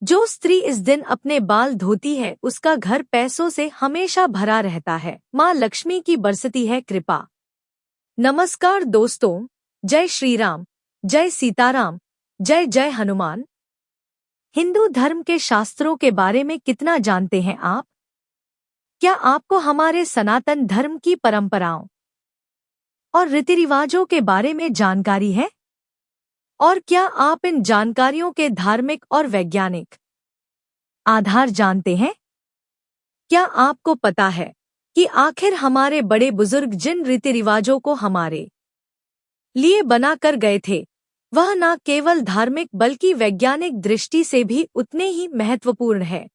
जो स्त्री इस दिन अपने बाल धोती है उसका घर पैसों से हमेशा भरा रहता है। माँ लक्ष्मी की बरसती है कृपा। नमस्कार दोस्तों, जय श्री राम, जय सीताराम, जय जय हनुमान। हिंदू धर्म के शास्त्रों के बारे में कितना जानते हैं आप? क्या आपको हमारे सनातन धर्म की परंपराओं और रीति रिवाजों के बारे में जानकारी है? और क्या आप इन जानकारियों के धार्मिक और वैज्ञानिक आधार जानते हैं? क्या आपको पता है कि आखिर हमारे बड़े बुजुर्ग जिन रीति रिवाजों को हमारे लिए बना कर गए थे, वह न केवल धार्मिक बल्कि वैज्ञानिक दृष्टि से भी उतने ही महत्वपूर्ण है।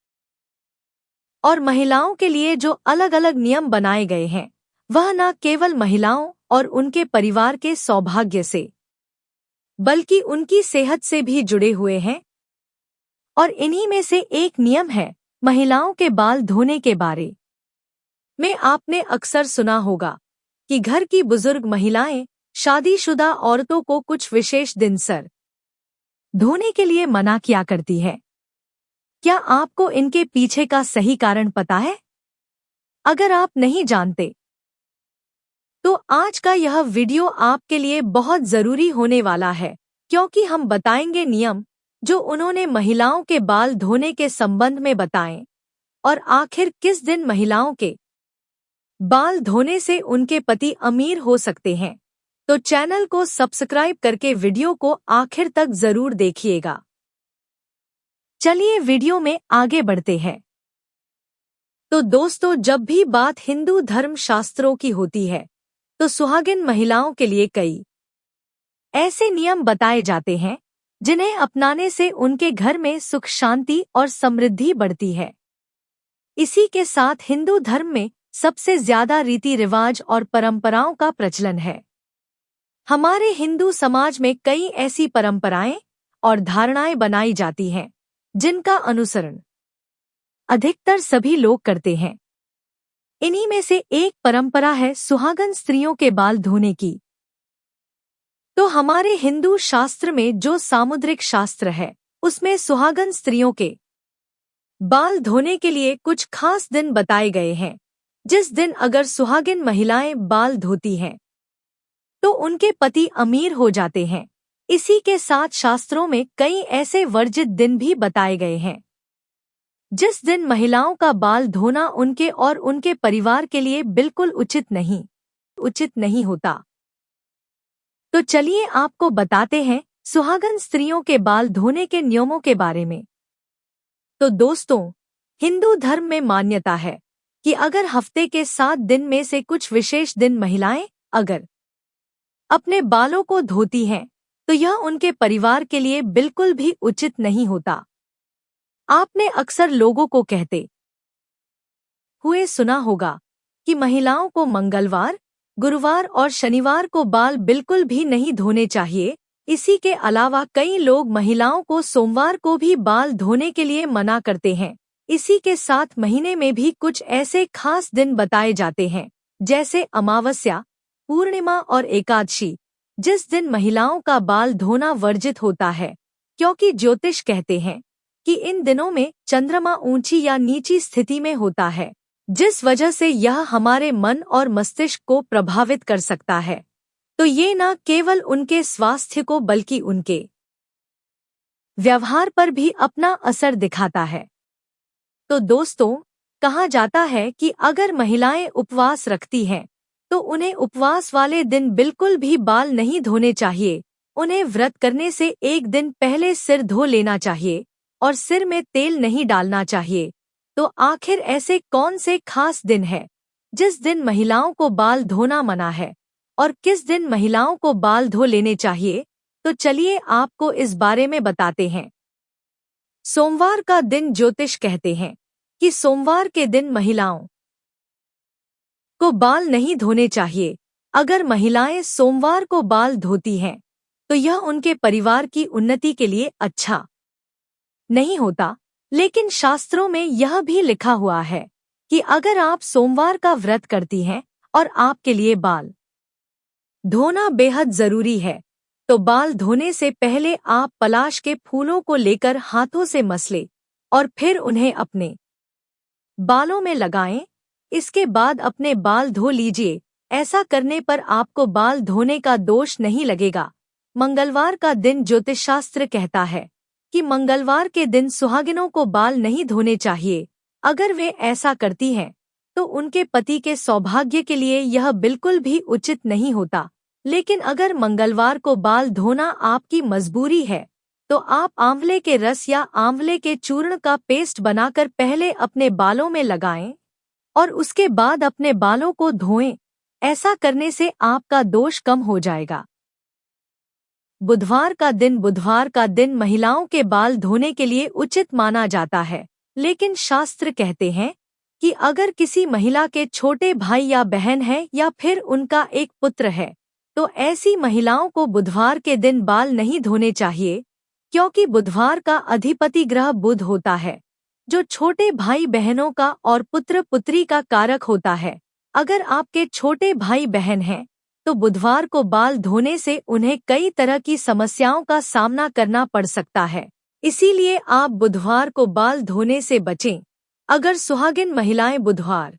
और महिलाओं के लिए जो अलग अलग नियम बनाए गए हैं, वह न केवल महिलाओं और उनके परिवार के सौभाग्य से बल्कि उनकी सेहत से भी जुड़े हुए हैं। और इन्हीं में से एक नियम है महिलाओं के बाल धोने के बारे में। आपने अक्सर सुना होगा कि घर की बुजुर्ग महिलाएं शादीशुदा औरतों को कुछ विशेष दिन सर धोने के लिए मना किया करती है। क्या आपको इनके पीछे का सही कारण पता है? अगर आप नहीं जानते तो आज का यह वीडियो आपके लिए बहुत जरूरी होने वाला है, क्योंकि हम बताएंगे नियम जो उन्होंने महिलाओं के बाल धोने के संबंध में बताएं और आखिर किस दिन महिलाओं के बाल धोने से उनके पति अमीर हो सकते हैं। तो चैनल को सब्सक्राइब करके वीडियो को आखिर तक जरूर देखिएगा। चलिए वीडियो में आगे बढ़ते हैं। तो दोस्तों, जब भी बात हिंदू धर्म शास्त्रों की होती है तो सुहागिन महिलाओं के लिए कई ऐसे नियम बताए जाते हैं जिन्हें अपनाने से उनके घर में सुख शांति और समृद्धि बढ़ती है। इसी के साथ हिंदू धर्म में सबसे ज्यादा रीति रिवाज और परंपराओं का प्रचलन है। हमारे हिंदू समाज में कई ऐसी परंपराएं और धारणाएं बनाई जाती हैं जिनका अनुसरण अधिकतर सभी लोग करते हैं। इन्हीं में से एक परंपरा है सुहागन स्त्रियों के बाल धोने की। तो हमारे हिंदू शास्त्र में जो सामुद्रिक शास्त्र है उसमें सुहागन स्त्रियों के बाल धोने के लिए कुछ खास दिन बताए गए हैं। जिस दिन अगर सुहागिन महिलाएं बाल धोती हैं तो उनके पति अमीर हो जाते हैं। इसी के साथ शास्त्रों में कई ऐसे वर्जित दिन भी बताए गए हैं जिस दिन महिलाओं का बाल धोना उनके और उनके परिवार के लिए बिल्कुल उचित नहीं होता। तो चलिए आपको बताते हैं सुहागन स्त्रियों के बाल धोने के नियमों के बारे में। तो दोस्तों, हिंदू धर्म में मान्यता है कि अगर हफ्ते के 7 दिन में से कुछ विशेष दिन महिलाएं अगर अपने बालों को धोती हैं तो यह उनके परिवार के लिए बिल्कुल भी उचित नहीं होता। आपने अक्सर लोगों को कहते हुए सुना होगा कि महिलाओं को मंगलवार, गुरुवार और शनिवार को बाल बिल्कुल भी नहीं धोने चाहिए। इसी के अलावा कई लोग महिलाओं को सोमवार को भी बाल धोने के लिए मना करते हैं। इसी के साथ महीने में भी कुछ ऐसे खास दिन बताए जाते हैं जैसे अमावस्या, पूर्णिमा और एकादशी, जिस दिन महिलाओं का बाल धोना वर्जित होता है, क्योंकि ज्योतिष कहते हैं कि इन दिनों में चंद्रमा ऊंची या नीची स्थिति में होता है, जिस वजह से यह हमारे मन और मस्तिष्क को प्रभावित कर सकता है। तो ये न केवल उनके स्वास्थ्य को बल्कि उनके व्यवहार पर भी अपना असर दिखाता है। तो दोस्तों, कहा जाता है कि अगर महिलाएं उपवास रखती हैं तो उन्हें उपवास वाले दिन बिल्कुल भी बाल नहीं धोने चाहिए। उन्हें व्रत करने से एक दिन पहले सिर धो लेना चाहिए और सिर में तेल नहीं डालना चाहिए। तो आखिर ऐसे कौन से खास दिन है जिस दिन महिलाओं को बाल धोना मना है और किस दिन महिलाओं को बाल धो लेने चाहिए? तो चलिए आपको इस बारे में बताते हैं। सोमवार का दिन ज्योतिष कहते हैं कि सोमवार के दिन महिलाओं को बाल नहीं धोने चाहिए। अगर महिलाएं सोमवार को बाल धोती हैं तो यह उनके परिवार की उन्नति के लिए अच्छा नहीं होता। लेकिन शास्त्रों में यह भी लिखा हुआ है कि अगर आप सोमवार का व्रत करती हैं और आपके लिए बाल धोना बेहद जरूरी है तो बाल धोने से पहले आप पलाश के फूलों को लेकर हाथों से मसले और फिर उन्हें अपने बालों में लगाएं। इसके बाद अपने बाल धो लीजिए। ऐसा करने पर आपको बाल धोने का दोष नहीं लगेगा। मंगलवार का दिन ज्योतिष शास्त्र कहता है कि मंगलवार के दिन सुहागिनों को बाल नहीं धोने चाहिए। अगर वे ऐसा करती हैं तो उनके पति के सौभाग्य के लिए यह बिल्कुल भी उचित नहीं होता। लेकिन अगर मंगलवार को बाल धोना आपकी मजबूरी है तो आप आंवले के रस या आंवले के चूर्ण का पेस्ट बनाकर पहले अपने बालों में लगाएं और उसके बाद अपने बालों को धोएं। ऐसा करने से आपका दोष कम हो जाएगा। बुधवार का दिन महिलाओं के बाल धोने के लिए उचित माना जाता है। लेकिन शास्त्र कहते हैं कि अगर किसी महिला के छोटे भाई या बहन है या फिर उनका एक पुत्र है तो ऐसी महिलाओं को बुधवार के दिन बाल नहीं धोने चाहिए, क्योंकि बुधवार का अधिपति ग्रह बुध होता है जो छोटे भाई बहनों का और पुत्र पुत्री का कारक होता है। अगर आपके छोटे भाई बहन हैं तो बुधवार को बाल धोने से उन्हें कई तरह की समस्याओं का सामना करना पड़ सकता है। इसीलिए आप बुधवार को बाल धोने से बचें। अगर सुहागिन महिलाएं बुधवार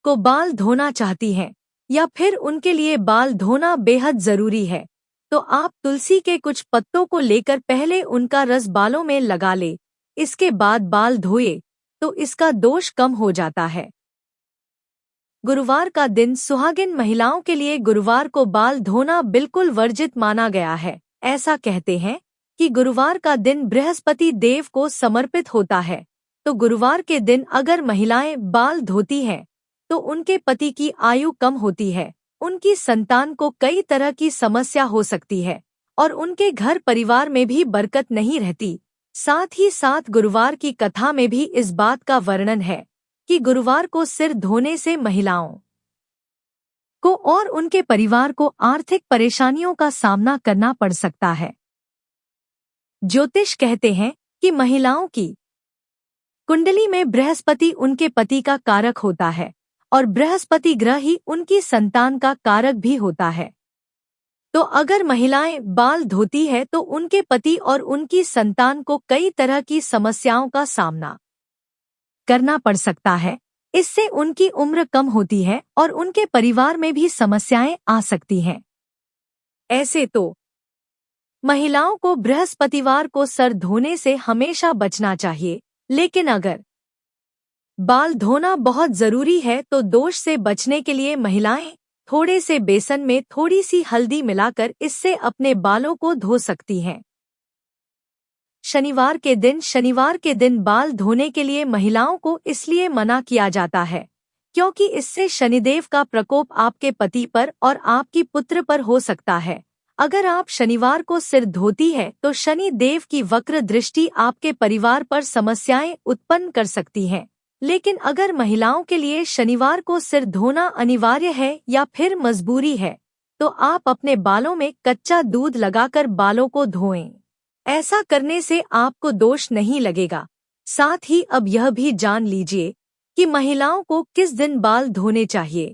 को बाल धोना चाहती हैं या फिर उनके लिए बाल धोना बेहद जरूरी है तो आप तुलसी के कुछ पत्तों को लेकर पहले उनका रस बालों में लगा ले। इसके बाद बाल धोए तो इसका दोष कम हो जाता है। गुरुवार का दिन सुहागिन महिलाओं के लिए गुरुवार को बाल धोना बिल्कुल वर्जित माना गया है। ऐसा कहते हैं कि गुरुवार का दिन बृहस्पति देव को समर्पित होता है। तो गुरुवार के दिन अगर महिलाएं बाल धोती हैं तो उनके पति की आयु कम होती है, उनकी संतान को कई तरह की समस्या हो सकती है और उनके घर परिवार में भी बरकत नहीं रहती। साथ ही साथ गुरुवार की कथा में भी इस बात का वर्णन है कि गुरुवार को सिर धोने से महिलाओं को और उनके परिवार को आर्थिक परेशानियों का सामना करना पड़ सकता है। ज्योतिष कहते हैं कि महिलाओं की कुंडली में बृहस्पति उनके पति का कारक होता है और बृहस्पति ग्रह ही उनकी संतान का कारक भी होता है। तो अगर महिलाएं बाल धोती है तो उनके पति और उनकी संतान को कई तरह की समस्याओं का सामना करना पड़ सकता है। इससे उनकी उम्र कम होती है और उनके परिवार में भी समस्याएं आ सकती हैं। ऐसे तो महिलाओं को बृहस्पतिवार को सर धोने से हमेशा बचना चाहिए। लेकिन अगर बाल धोना बहुत जरूरी है तो दोष से बचने के लिए महिलाएं थोड़े से बेसन में थोड़ी सी हल्दी मिलाकर इससे अपने बालों को धो सकती हैं। शनिवार के दिन बाल धोने के लिए महिलाओं को इसलिए मना किया जाता है क्योंकि इससे शनिदेव का प्रकोप आपके पति पर और आपकी पुत्र पर हो सकता है। अगर आप शनिवार को सिर धोती है तो शनि देव की वक्र दृष्टि आपके परिवार पर समस्याएं उत्पन्न कर सकती है। लेकिन अगर महिलाओं के लिए शनिवार को सिर धोना अनिवार्य है या फिर मजबूरी है तो आप अपने बालों में कच्चा दूध लगाकर बालों को धोएं। ऐसा करने से आपको दोष नहीं लगेगा। साथ ही अब यह भी जान लीजिए कि महिलाओं को किस दिन बाल धोने चाहिए।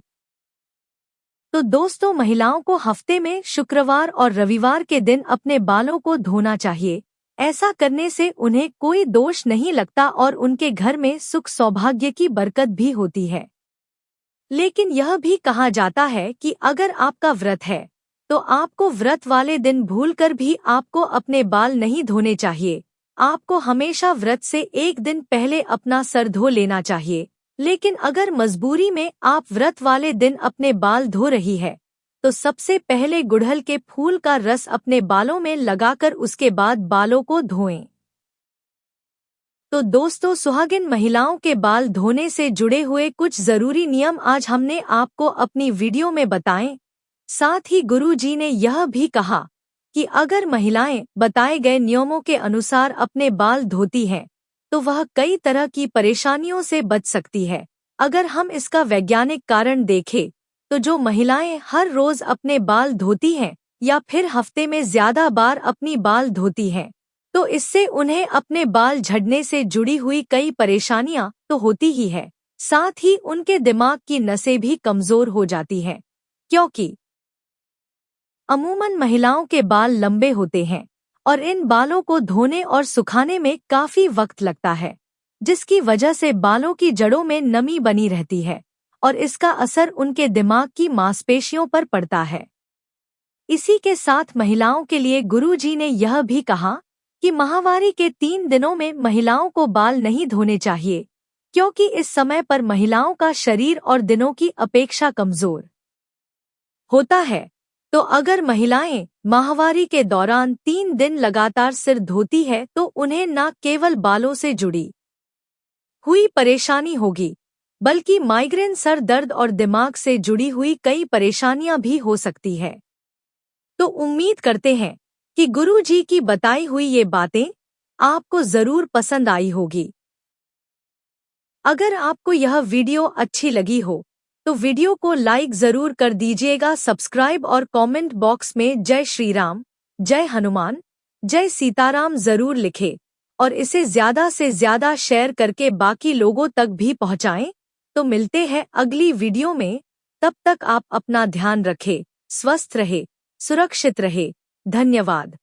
तो दोस्तों, महिलाओं को हफ्ते में शुक्रवार और रविवार के दिन अपने बालों को धोना चाहिए। ऐसा करने से उन्हें कोई दोष नहीं लगता और उनके घर में सुख सौभाग्य की बरकत भी होती है। लेकिन यह भी कहा जाता है कि अगर आपका व्रत है तो आपको व्रत वाले दिन भूलकर भी आपको अपने बाल नहीं धोने चाहिए। आपको हमेशा व्रत से एक दिन पहले अपना सर धो लेना चाहिए। लेकिन अगर मजबूरी में आप व्रत वाले दिन अपने बाल धो रही है तो सबसे पहले गुड़हल के फूल का रस अपने बालों में लगाकर उसके बाद बालों को धोएं। तो दोस्तों, सुहागिन महिलाओं के बाल धोने से जुड़े हुए कुछ जरूरी नियम आज हमने आपको अपनी वीडियो में बताएं। साथ ही गुरु जी ने यह भी कहा कि अगर महिलाएं बताए गए नियमों के अनुसार अपने बाल धोती हैं तो वह कई तरह की परेशानियों से बच सकती है। अगर हम इसका वैज्ञानिक कारण देखें तो जो महिलाएं हर रोज अपने बाल धोती हैं या फिर हफ्ते में ज्यादा बार अपनी बाल धोती हैं तो इससे उन्हें अपने बाल झड़ने से जुड़ी हुई कई परेशानियां तो होती ही है। साथ ही उनके दिमाग की नसें भी कमजोर हो जाती हैं, क्योंकि अमूमन महिलाओं के बाल लंबे होते हैं और इन बालों को धोने और सुखाने में काफी वक्त लगता है, जिसकी वजह से बालों की जड़ों में नमी बनी रहती है और इसका असर उनके दिमाग की मांसपेशियों पर पड़ता है। इसी के साथ महिलाओं के लिए गुरुजी ने यह भी कहा कि माहवारी के 3 दिनों में महिलाओं को बाल नहीं धोने चाहिए, क्योंकि इस समय पर महिलाओं का शरीर और दिनों की अपेक्षा कमजोर होता है। तो अगर महिलाएं माहवारी के दौरान 3 दिन लगातार सिर धोती है तो उन्हें न केवल बालों से जुड़ी हुई परेशानी होगी, बल्कि माइग्रेन, सर दर्द और दिमाग से जुड़ी हुई कई परेशानियां भी हो सकती है। तो उम्मीद करते हैं कि गुरुजी की बताई हुई ये बातें आपको जरूर पसंद आई होगी। अगर आपको यह वीडियो अच्छी लगी हो तो वीडियो को लाइक जरूर कर दीजिएगा। सब्सक्राइब और कमेंट बॉक्स में जय श्री राम, जय हनुमान, जय सीताराम जरूर लिखें और इसे ज्यादा से ज्यादा शेयर करके बाकी लोगों तक भी पहुंचाएं। तो मिलते हैं अगली वीडियो में, तब तक आप अपना ध्यान रखें, स्वस्थ रहे, सुरक्षित रहे। धन्यवाद।